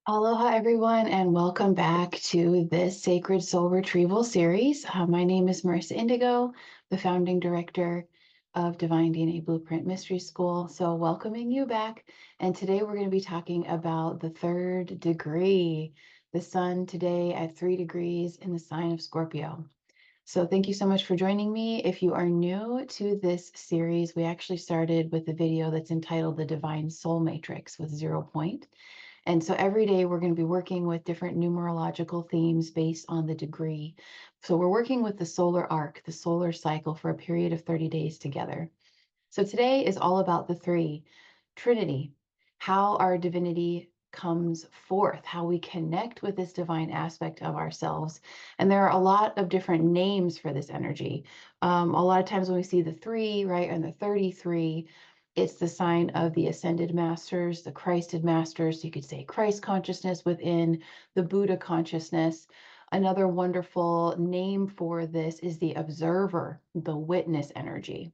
Aloha, everyone, and welcome back to this Sacred Soul Retrieval series. My name is Merissa Indigo, the founding director of Divine DNA Blueprint Mystery School. So, welcoming you back. And today we're going to be talking about the third degree, the sun today at 3 degrees in the sign of Scorpio. So, thank you so much for joining me. If you are new to this series, we actually started with a video that's entitled The Divine Soul Matrix with 0 Point. And so every day we're going to be working with different numerological themes based on the degree. So we're working with the solar arc, the solar cycle for a period of 30 days together. So today is all about the three, Trinity, how our divinity comes forth, how we connect with this divine aspect of ourselves. And there are a lot of different names for this energy. A lot of times when we see the three, right, and the 33, it's the sign of the ascended masters, the Christed masters. So you could say Christ consciousness within the Buddha consciousness. Another wonderful name for this is the observer, the witness energy.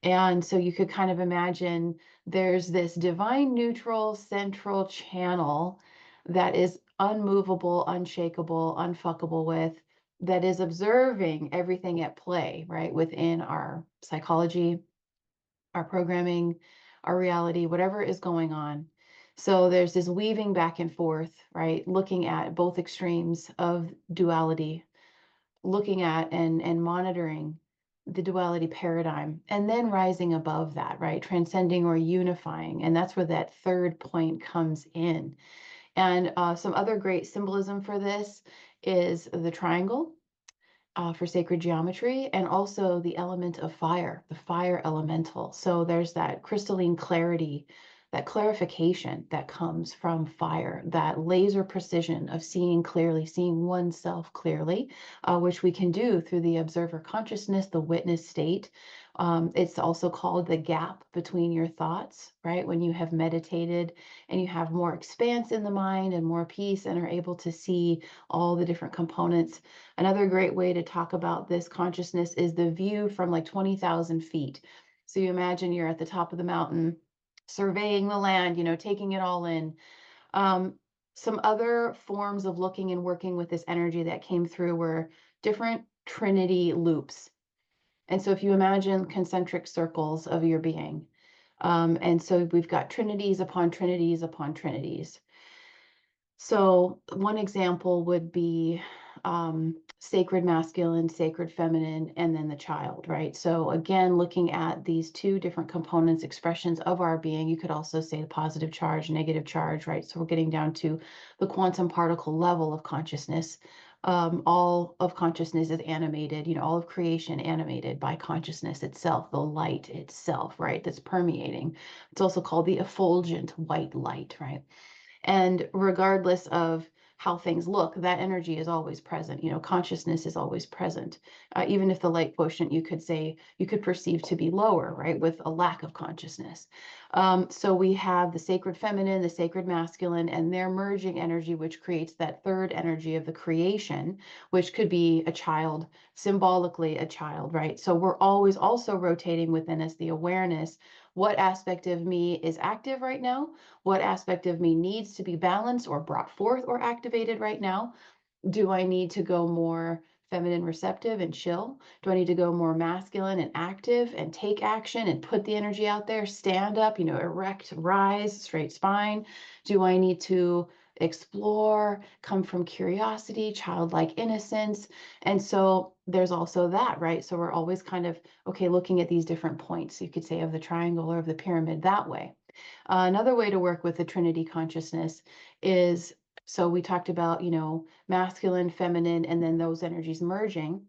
And so you could kind of imagine there's this divine neutral central channel that is unmovable, unshakable, unfuckable with, that is observing everything at play, right? Within our psychology, our programming, our reality, whatever is going on. So there's this weaving back and forth, right? Looking at both extremes of duality, looking at and monitoring the duality paradigm, and then rising above that, right? Transcending or unifying. And that's where that third point comes in. And some other great symbolism for this is the triangle for sacred geometry, and also the element of fire, the fire elemental. So there's that crystalline clarity, that clarification that comes from fire, that laser precision of seeing clearly, seeing oneself clearly, which we can do through the observer consciousness, the witness state. It's also called the gap between your thoughts, right? When you have meditated and you have more expanse in the mind and more peace and are able to see all the different components. Another great way to talk about this consciousness is the view from like 20,000 feet. So you imagine you're at the top of the mountain, surveying the land, taking it all in. Um, some other forms of looking and working with this energy that came through were different Trinity loops. And so if you imagine concentric circles of your being, and so we've got trinities upon trinities upon trinities. So one example would be sacred masculine, sacred feminine, and then the child, right? So again, looking at these two different components, expressions of our being, you could also say positive charge, negative charge, right? So we're getting down to the quantum particle level of consciousness. All of consciousness is animated, all of creation animated by consciousness itself, the light itself, right? That's permeating. It's also called the effulgent white light, right? And regardless of how things look, that energy is always present. Consciousness is always present. Even if the light quotient, you could say, you could perceive to be lower, right, with a lack of consciousness. So we have the sacred feminine, the sacred masculine, and their merging energy, which creates that third energy of the creation, which could be a child, symbolically a child, right? So we're always also rotating within us the awareness. What aspect of me is active right now? What aspect of me needs to be balanced or brought forth or activated right now? Do I need to go more feminine receptive and chill? Do I need to go more masculine and active and take action and put the energy out there, stand up, erect, rise, straight spine? Do I need to explore, come from curiosity, childlike innocence? And so there's also that, right? So we're always kind of, okay, looking at these different points, you could say, of the triangle or of the pyramid that way. Another way to work with the Trinity consciousness is, so we talked about, masculine, feminine, and then those energies merging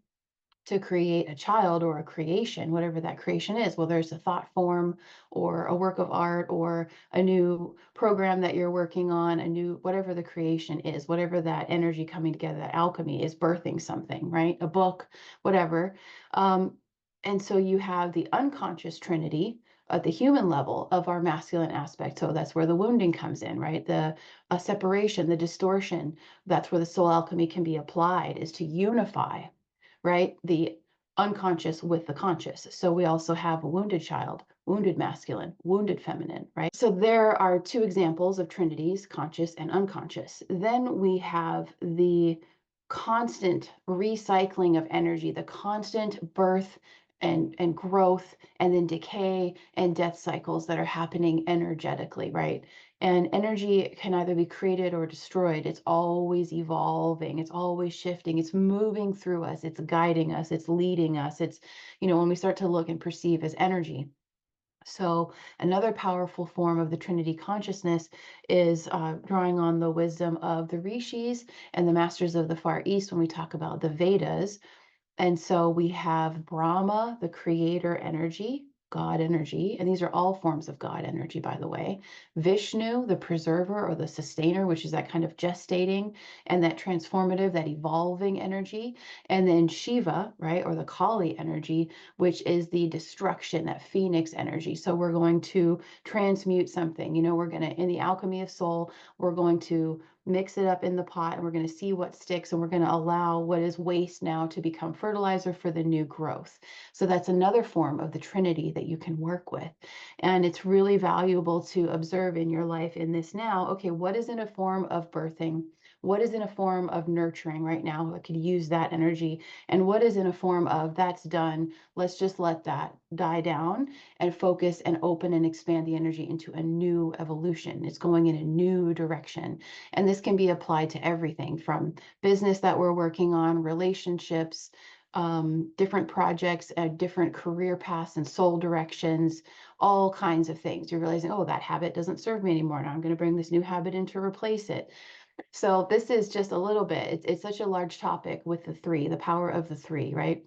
to create a child or a creation, whatever that creation is, whether it's a thought form or a work of art or a new program that you're working on, whatever the creation is, whatever that energy coming together, that alchemy is birthing something, right? A book, whatever. And so you have the unconscious Trinity at the human level of our masculine aspect. So that's where the wounding comes in, right? The separation, the distortion, that's where the soul alchemy can be applied, is to unify, right? The unconscious with the conscious. So we also have a wounded child, wounded masculine, wounded feminine, right? So there are two examples of trinities, conscious and unconscious. Then we have the constant recycling of energy, the constant birth and growth and then decay and death cycles that are happening energetically, right? And energy can either be created or destroyed. It's always evolving, it's always shifting, it's moving through us, it's guiding us, it's leading us. It's, when we start to look and perceive as energy. So another powerful form of the Trinity consciousness is drawing on the wisdom of the rishis and the masters of the Far East when we talk about the Vedas. And so we have Brahma, the creator energy, God energy, and these are all forms of God energy, by the way. Vishnu, the preserver or the sustainer, which is that kind of gestating and that transformative, that evolving energy. And then Shiva, right, or the Kali energy, which is the destruction, that phoenix energy. So we're going to transmute something. We're going to, in the alchemy of soul, we're going to mix it up in the pot and we're going to see what sticks, and we're going to allow what is waste now to become fertilizer for the new growth. So that's another form of the Trinity that you can work with. And it's really valuable to observe in your life in this now. Okay, what is in a form of birthing? What is in a form of nurturing right now? I could use that energy. And what is in a form of that's done? Let's just let that die down and focus and open and expand the energy into a new evolution. It's going in a new direction. And this can be applied to everything from business that we're working on, relationships, different projects, different career paths and soul directions, all kinds of things. You're realizing, oh, that habit doesn't serve me anymore. Now I'm going to bring this new habit in to replace it. So this is just a little bit. It's such a large topic with the three, the power of the three, right?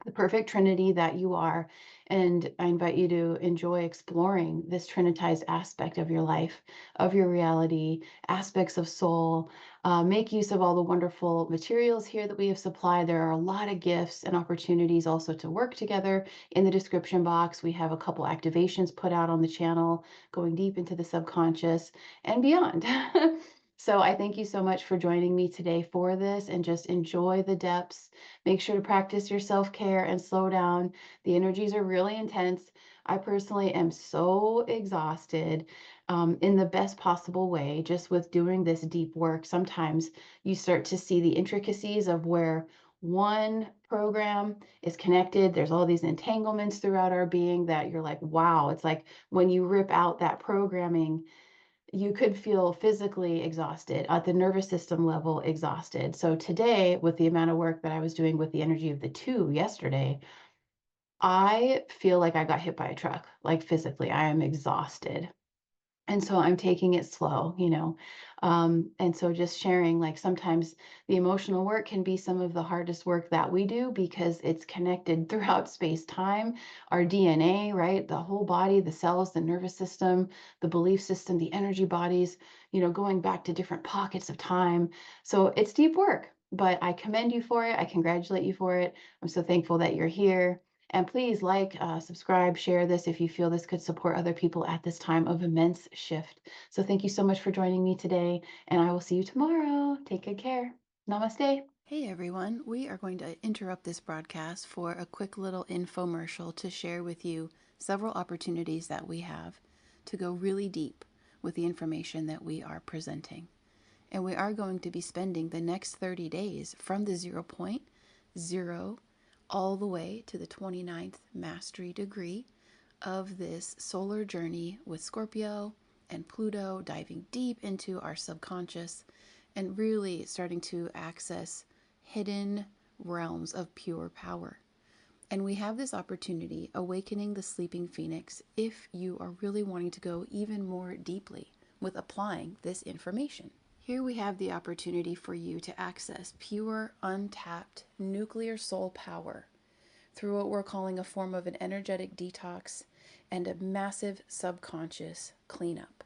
The perfect Trinity that you are. And I invite you to enjoy exploring this Trinitized aspect of your life, of your reality, aspects of soul. Make use of all the wonderful materials here that we have supplied. There are a lot of gifts and opportunities also to work together in the description box. We have a couple activations put out on the channel, going deep into the subconscious and beyond. So I thank you so much for joining me today for this, and just enjoy the depths. Make sure to practice your self-care and slow down. The energies are really intense. I personally am so exhausted in the best possible way just with doing this deep work. Sometimes you start to see the intricacies of where one program is connected. There's all these entanglements throughout our being that you're like, wow, it's like when you rip out that programming, you could feel physically exhausted, at the nervous system level exhausted. So today, with the amount of work that I was doing with the energy of the two yesterday, I feel like I got hit by a truck, like physically. I am exhausted. And so I'm taking it slow. And so just sharing, like sometimes the emotional work can be some of the hardest work that we do because it's connected throughout space time, our DNA, right? The whole body, the cells, the nervous system, the belief system, the energy bodies, going back to different pockets of time. So it's deep work, but I commend you for it. I congratulate you for it. I'm so thankful that you're here. And please like, subscribe, share this if you feel this could support other people at this time of immense shift. So thank you so much for joining me today, and I will see you tomorrow. Take good care. Namaste. Hey everyone, we are going to interrupt this broadcast for a quick little infomercial to share with you several opportunities that we have to go really deep with the information that we are presenting. And we are going to be spending the next 30 days from the 0.0 all the way to the 29th mastery degree of this solar journey with Scorpio and Pluto, diving deep into our subconscious and really starting to access hidden realms of pure power. And we have this opportunity, Awakening the Sleeping Phoenix, if you are really wanting to go even more deeply with applying this information. Here we have the opportunity for you to access pure, untapped nuclear soul power through what we're calling a form of an energetic detox and a massive subconscious cleanup.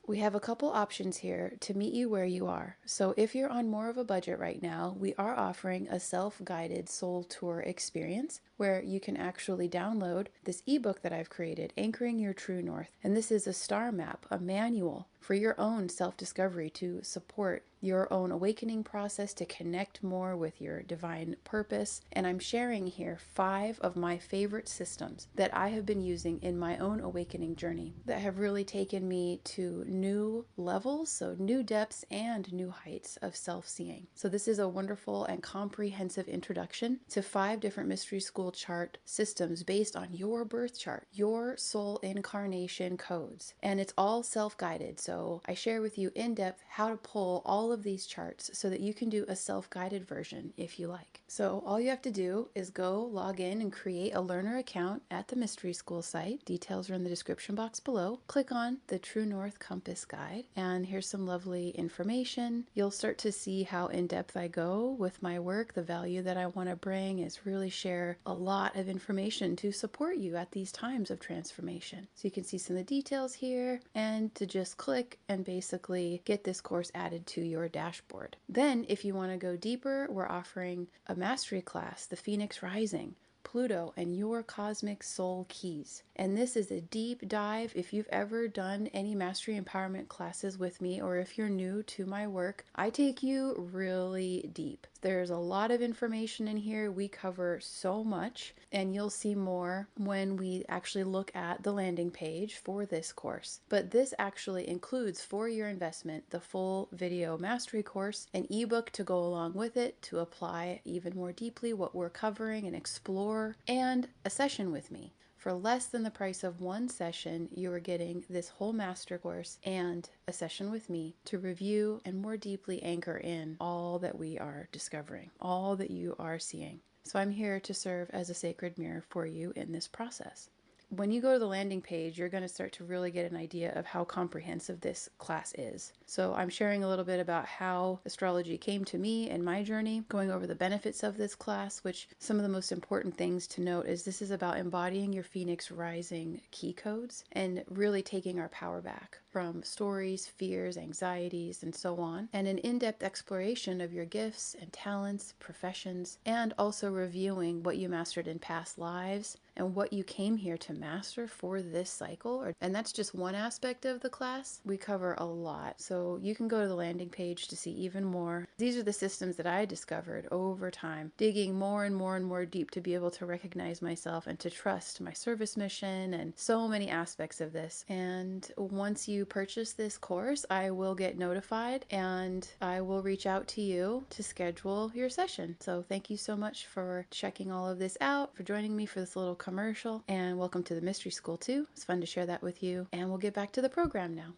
We have a couple options here to meet you where you are. So if you're on more of a budget right now, we are offering a self-guided soul tour experience where you can actually download this ebook that I've created, Anchoring Your True North. And this is a star map, a manual for your own self-discovery, to support your own awakening process, to connect more with your divine purpose. And I'm sharing here 5 of my favorite systems that I have been using in my own awakening journey that have really taken me to new levels, so new depths and new heights of self-seeing. So this is a wonderful and comprehensive introduction to 5 different mystery school chart systems based on your birth chart, your soul incarnation codes. And it's all self-guided. So I share with you in depth how to pull all of these charts so that you can do a self-guided version if you like. So all you have to do is go log in and create a learner account at the mystery school site. Details are in the description box below. Click on the True North Compass Guide, and here's some lovely information. You'll start to see how in depth I go with my work. The value that I want to bring is really share a lot of information to support you at these times of transformation. So you can see some of the details here, and to just click and basically get this course added to your dashboard. Then if you want to go deeper, we're offering a mastery class, the Phoenix Rising, Pluto and your cosmic soul keys. And this is a deep dive. If you've ever done any mastery empowerment classes with me, or if you're new to my work, I take you really deep. There's a lot of information in here. We cover so much, and you'll see more when we actually look at the landing page for this course. But this actually includes, for your investment, the full video mastery course, an ebook to go along with it to apply even more deeply what we're covering and explore, and a session with me. For less than the price of one session, you are getting this whole master course and a session with me to review and more deeply anchor in all that we are discovering, all that you are seeing. So I'm here to serve as a sacred mirror for you in this process. When you go to the landing page, you're going to start to really get an idea of how comprehensive this class is. So I'm sharing a little bit about how astrology came to me and my journey, going over the benefits of this class, which some of the most important things to note is this is about embodying your Phoenix Rising key codes and really taking our power back from stories, fears, anxieties, and so on, and an in-depth exploration of your gifts and talents, professions, and also reviewing what you mastered in past lives and what you came here to master for this cycle. And that's just one aspect of the class. We cover a lot. So you can go to the landing page to see even more. These are the systems that I discovered over time, digging more and more and more deep to be able to recognize myself and to trust my service mission and so many aspects of this. And once you purchase this course, I will get notified and I will reach out to you to schedule your session. So thank you so much for checking all of this out, for joining me for this little commercial, and welcome to the Mystery School too. It's fun to share that with you, and we'll get back to the program now.